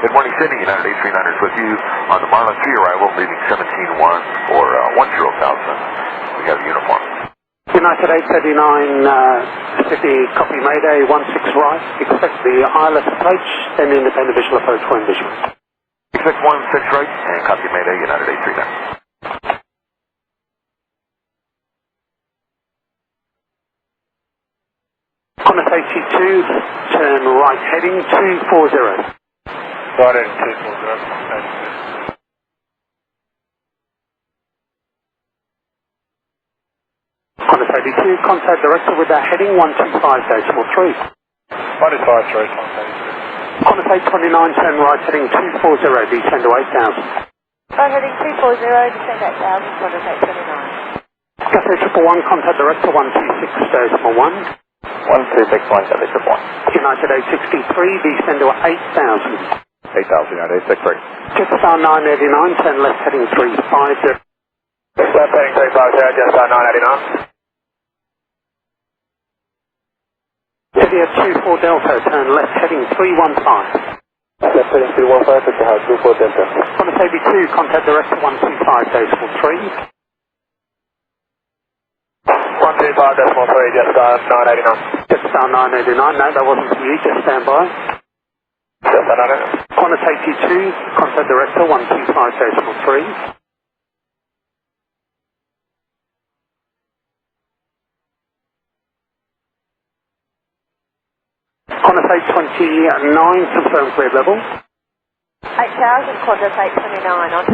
Good morning, Sydney. United 8300 is with you on the Marlin 3 arrival, leaving 17-1 for 10,000. We have a uniform. United 839, City, copy Mayday, 16 right. Expect the ILS approach, then independent visual approach when visual. Expect 16 right, and copy Mayday, United 839. Qantas 82, turn right heading 240. Got it, 240. Qantas 82, contact director with that heading 125.3. 125, Qantas 829, turn right heading 240, descend to 8,000. Right heading 240, descend 8,000, Qantas 829. Cathay 111, contact director 126.1. 1261, Cathay 111. United 863, descend to 8,000. 8,000, United 863. Jetstar 989, turn left heading 350. Left heading 350, Jetstar 989. Idiot 24 Delta, turn left heading 315. Left heading 315, Jetstar 24 Delta. Qantas 82, contact director 125.3. 125.3, Jetstar 989. Jetstar 989, no, that wasn't for you, just stand by. Jetstar 989. Qantas 82, contact director 125.3. Qantas 829, confirm cleared level. 8,000, Qantas 829 on.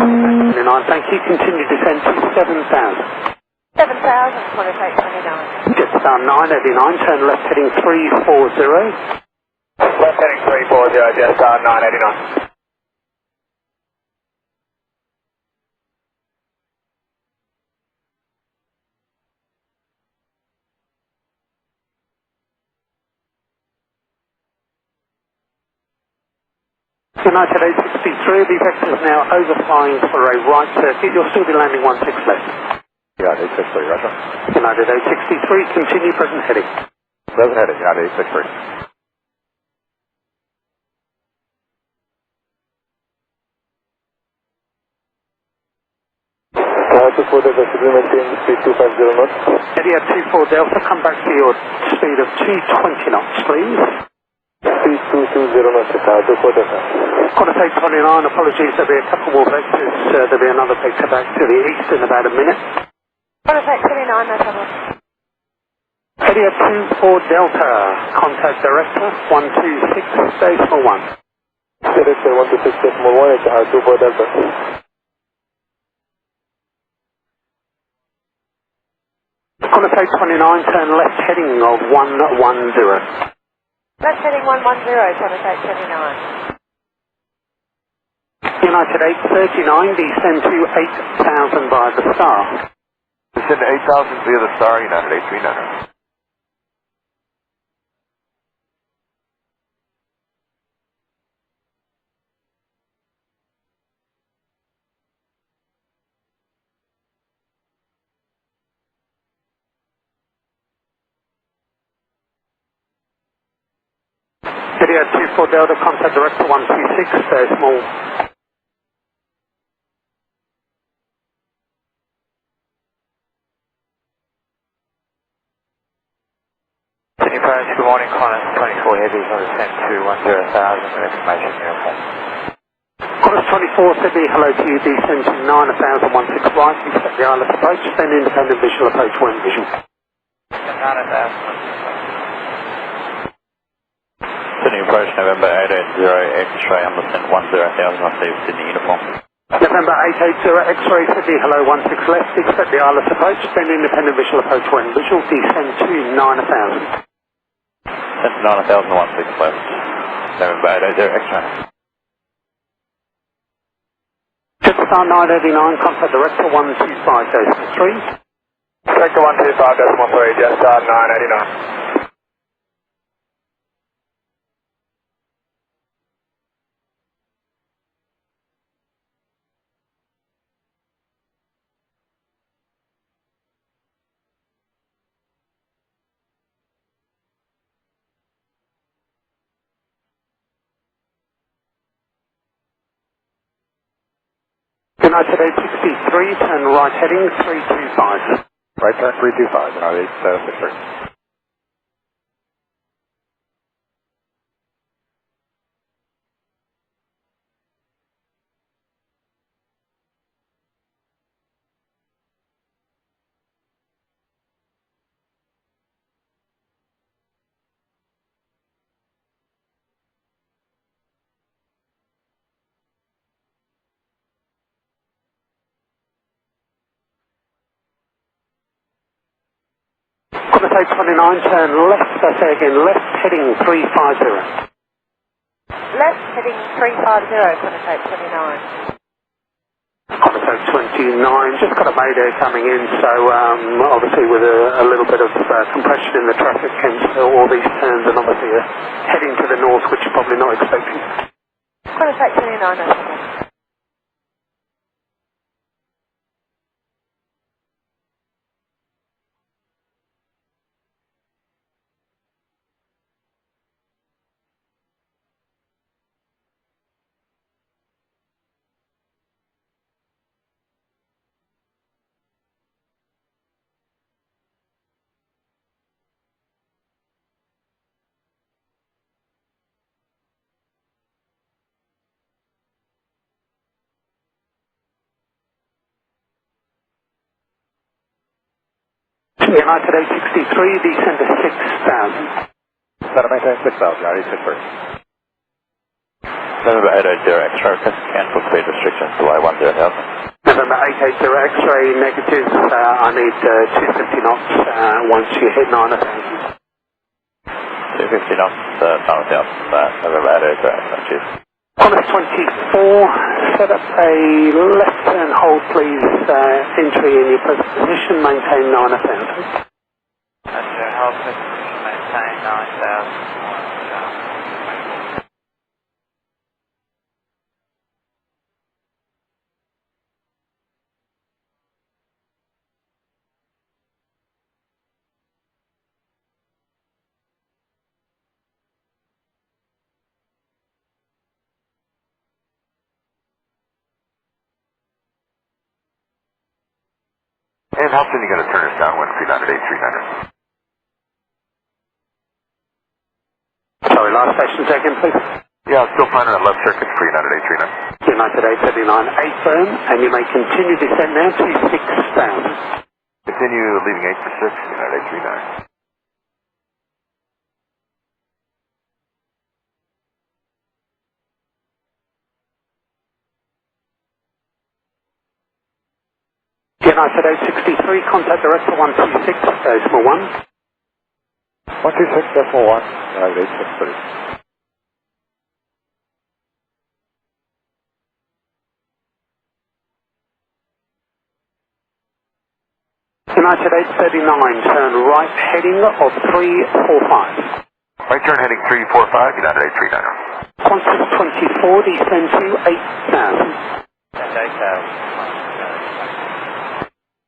29, thank you, continue descent to 7,000. 7,000, Qantas 829. Jetstar 989, turn left heading 340. Left heading 340, Jetstar 989. United 863, the vector's now overflying for a right circuit. You'll still be landing 16 left. United 863, Roger. United 863, continue present heading. Present heading, United 863. Before the vessel maintain speed 250 knots. Idiot 24 Delta, come back to your speed of 220 knots, please. Speed 220 knots, 24 Delta. Qantas 829, apologies, there'll be a couple more vectors. There'll be another vector back to the east in about a minute. Qantas 829, no problem. Idiot 24 Delta, contact director 126.1. Director 126.1, 24 Delta. Qantas 829, turn left heading of 110. Left heading 110, Qantas 829. United 839, descend to 8,000 by the Star. Descend to 8,000 via the Star, United 839. Video 24 Delta, contact director 126, very small. Sydney Parish, good morning, Qantas 24 Heavy, on descent to 10,000, information uniform. Qantas 24 Sydney, hello to you, descend to 9,016 right, expect the ILS approach, then independent visual approach when visual. 9,000. Sydney approach November 880 X-ray, I'm descent 10,000, I see Sydney uniform. November 880 X-ray Sydney, hello 16 left, expect the ILS approach, then independent visual approach when visual, descend to 9,000. Descent to 9,016 left, November 880 X-ray. Jetstar 989, contact director 125.3. Director 125.3, Jetstar 989. United 863, turn right heading 325. Right turn 325, United 863. Qantas 829, turn left, I say again, left heading 350. Left heading 350, Qantas 829. Qantas 829, just got a Mayday coming in, so obviously with a little bit of compression in the traffic, hence all these turns, and obviously heading to the north, which you're probably not expecting. Qantas 829, no problem. United 863, descend to 6,000. Center maintain 6,000, United 863. November 880 X-ray, cancel speed restrictions, July 10,000. November 880 X-ray, negative, I need 250 knots once you hit 9,000. 250 knots, 9,000, November 880 X-ray, cheers. Qantas 24, set up a left turn hold please, entry in your present position, maintain 9,000. That's your hold position, maintain 9,000. And how soon are you going to turn us downwind for United 839? Sorry, last station second please. Yeah, still planning on left circuit for United 839. United 839, 8 firm, and you may continue descent now to 6,000. Continue leaving 8 for 6, United 839. United 863, contact director 126, decimal 1. 126.1, United 863. United 839, turn right heading of 345. Right turn heading 345, United 839. Qantas 24, descend to 8,000. And 8,000.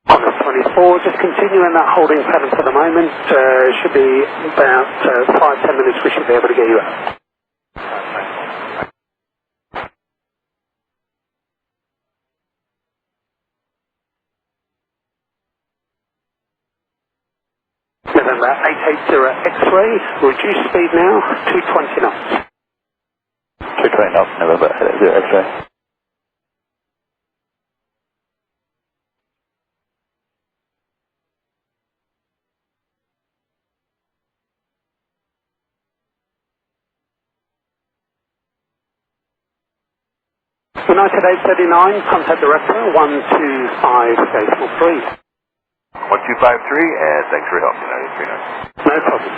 Qantas 24, just continuing that holding pattern for the moment. Should be about 5-10 minutes, we should be able to get you out. November 880 X-ray, reduce speed now, 220 knots. 220 knots, November 880 X-ray. United 839, contact director 125, decimal 3. 1253, and thanks for your help, United 839. No problem.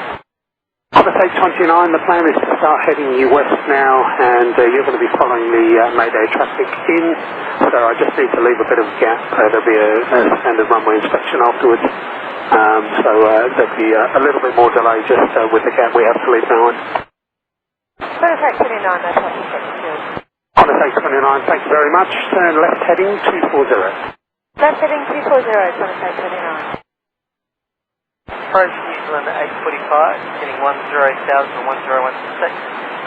Qantas 829, the plan is to start heading you west now, and you're going to be following the Mayday traffic in, so I just need to leave a bit of gap. There'll be a standard runway inspection afterwards, so there'll be a little bit more delay just with the gap we have to leave now on. Qantas 829, no problem, secured. Qantas 829, thank you very much. Turn left heading 240. Left heading 240, Qantas 829. Approach New Zealand at 8:45, heading 10,000 and 1016.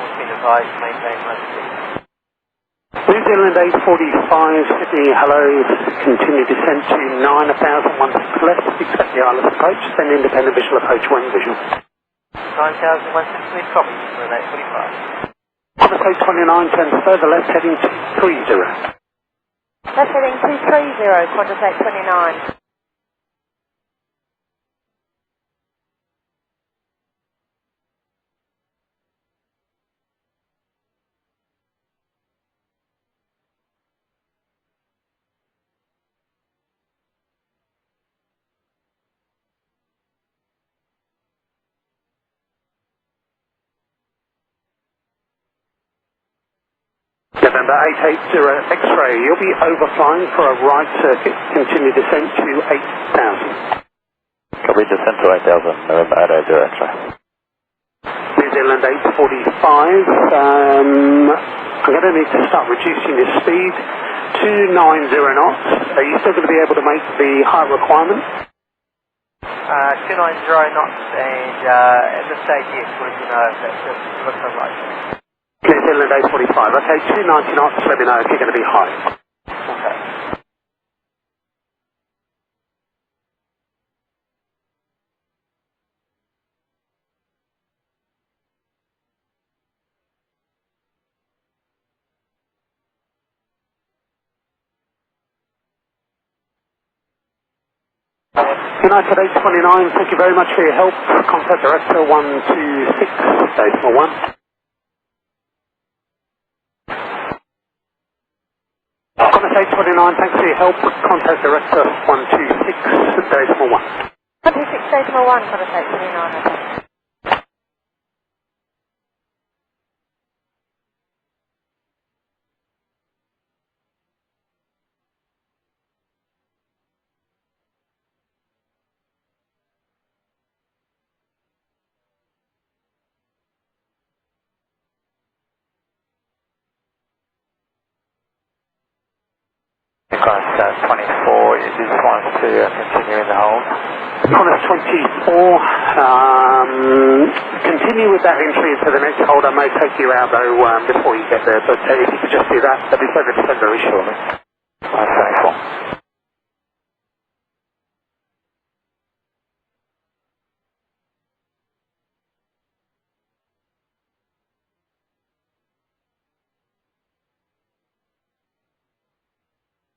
We've been advised to maintain left speed. New Zealand 845, Sydney, hello, continue descent to 9,016 left, expect the ILS approach, then independent visual approach, wind visual. 9,160 copy, Zealand 845. Contact 29, turn further left, heading 230. Left heading 230, Quadrosat 29. November 880 X-ray, you'll be overflying for a right circuit, continue descent to 8,000. Copy, descent to 8,000, November 880 X-ray. New Zealand 845, I'm going to need to start reducing your speed to 90 knots. Are you still going to be able to make the height requirement? 290 knots, and at this stage, yes, we'll let you know if that looks alright. New Zealand 845, okay, 290 knots, let me know if you're going to be high. Okay. United 829, thank you very much for your help. Contact Director 126, Decimal 1. Contact 829, thanks for your help. Contact Director 126, Decimal 1. 126 Decimal 1, Quadrosat 29, okay. Qantas 24, you just want us to continue in the hold? Qantas 24, continue with that entry into the next hold. I may take you out though before you get there, but if you could just do that, that'd be perfect very shortly. 24.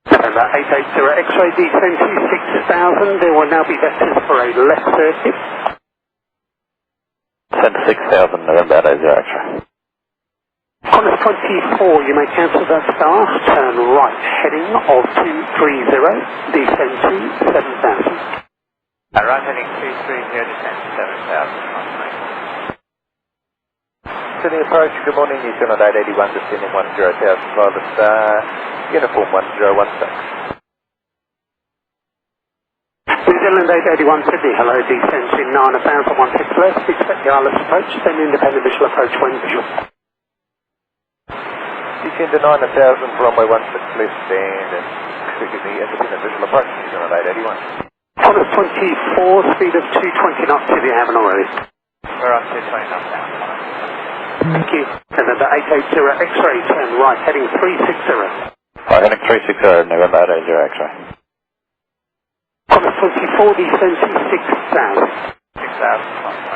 November 880 X-ray descent to 6,000, there will now be vectors for a left circuit. Descent to 6,000, November 880 X-ray. Qantas 24, you may cancel that start, turn right, heading of 230, descend to 7,000. Right heading 230, descent to 7,000. Sydney approach, good morning, New Zealand 881, descending 10,000, pilot uniform 1016. New Zealand 881 Sydney, hello, descent to 9,016 left, expect the ILS approach, then independent visual approach, wind visual. Descend to 9,000, runway 16 left, and expecting the independent visual approach, New Zealand 881. Qantas 24, speed of 220 knots if you haven't already. We're on 220 knots now. Thank you. November 880 X-ray, turn right, heading 360. Heading 360, November 880 X-ray. Qantas 24, descend to 6,000. 6,000.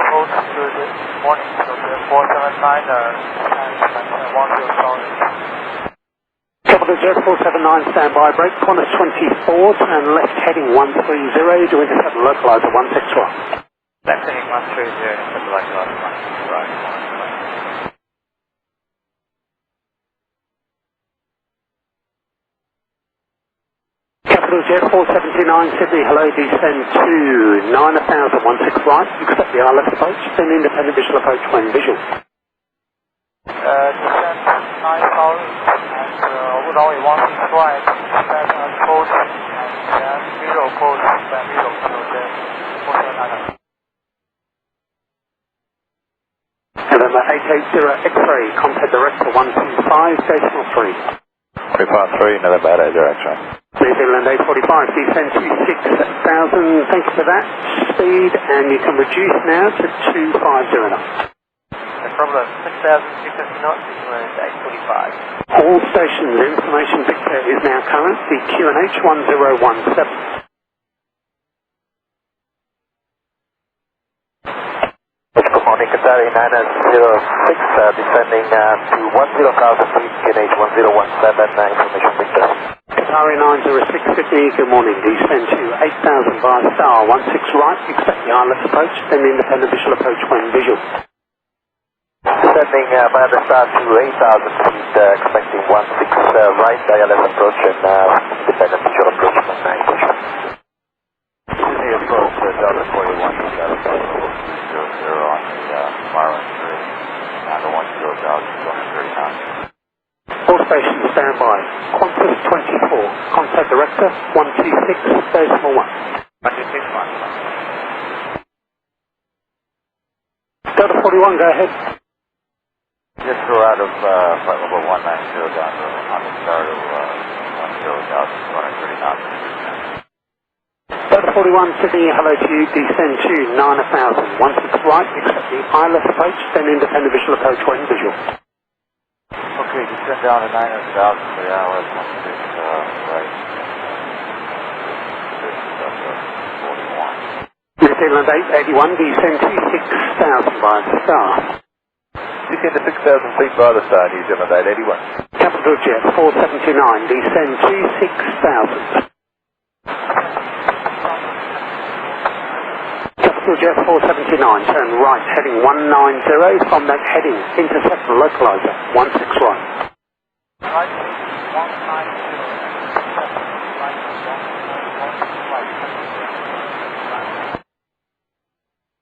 Hold to this morning to the 479 and 10 Capital Jet 479, standby, brake, Qantas 24, turn left heading 130, doing a localizer 161. Left heading 130, localizer 161, right. Capital Jet 479, Sydney, hello, descend to 9,016 right, expect the ILS approach, then independent visual approach, wind visual. Descent 9,000 and runway 16 right, set as closing and then visual close then visual to the 479. November 880 X-ray, contact director 125.3. 353, November 880 X-ray. New Zealand 845, descend to 6,000, thank you for that speed, and you can reduce now to 250 knots. No problem. 6,250 knots, New Zealand 845. All stations, information Victor is now current, the QNH 1017. Good morning, Qatari 906, descending to 10,000 feet, QNH 1017, information Victor. Qatari 906 Sydney, good morning, descend to 8,000 via star, 16 right, expect the ILS approach, then the independent visual approach when visual. Descending by the start to 8,000 feet, expecting 16 right, ILS approach and independent visual approach when visual. Sydney approach, Delta 41, Delta 00 on the Marlin 3, and the 10,239. All stations stand by. Qantas 24, contact director 126.1. 126.1. Delta 41, go ahead. Just go out of flight level 190 down to on the start of 10,239. Delta 41, Sydney, hello to you, descend to 9,000, 16 right, expect the ILS approach, then independent visual approach when visual. Okay, descend down to 900,000 for the hour, 16 right. This is 41. New Zealand 881, descend to 6,000 via the star. Descend to 6,000 feet by the star, New Zealand 881. Capital Jet 479, descend to 6,000. Capital Jet 479, turn right, heading 190, from that heading, intercept the localizer, 16 right. Right, 190.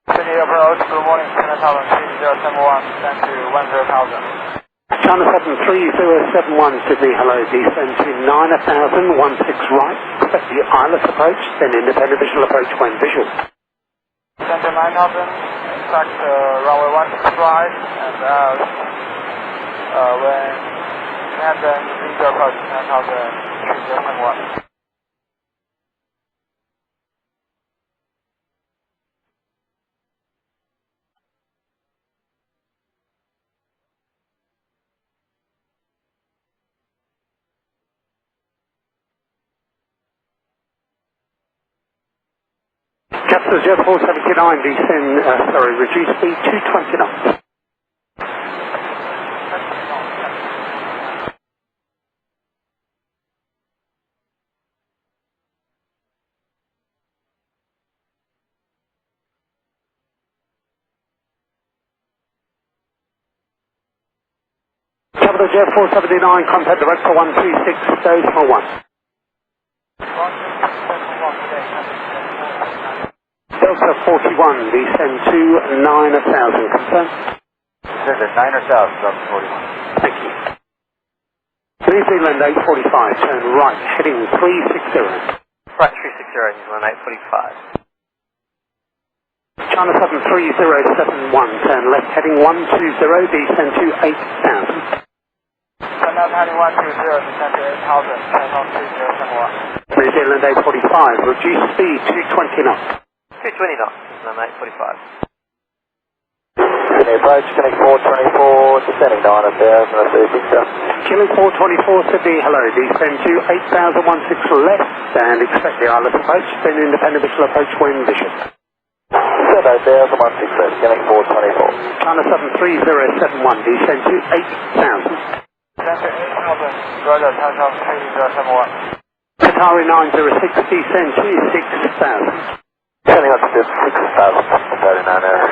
Sydney approach, good morning, China 3071, descend to 10,000. China 73071, Sydney, hello, descend to 9,000, 16 right, expect the ILS approach, then independent visual approach when visual. Descend to 9,000, expect runway 16 right, and when and then visual approach 9,000, 3071. Capital Jet 479, descend, reduce speed to 20 knots. Capital Jet 479, contact director 126.1. Delta 41, descend to 9,000, confirm? Descend to 9,000, Delta 41. Thank you. New Zealand 845, turn right, heading 360. Right, 360, New Zealand 845. China 73071, turn left, heading 120, descend to 8,000. Turn left, heading 120, descend to 8,000, turn on 3071. New Zealand 845, reduce speed to 20 knots. 220 knots, New Zealand 845. Sydney approach, Connect 424, descending 9,000, I see Victor. Kilo 424, Sydney, hello, descend to 8,016 left, and expect the ILS approach, then independent visual approach when visual. 7,016 left, Connect 424. China 73071, descend to 8,000. Descend to 8,000, Roger, 10,000, 3071. Qatari 906, descend to 6,000. Sending up to 6,000, 39 area.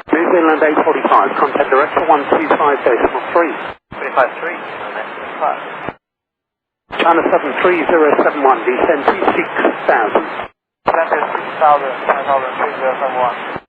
New Zealand 845, contact director 125.3. 353, New Zealand 845. China 73071, descend to 6,000. Descend to 6,000, 10,000, 3071.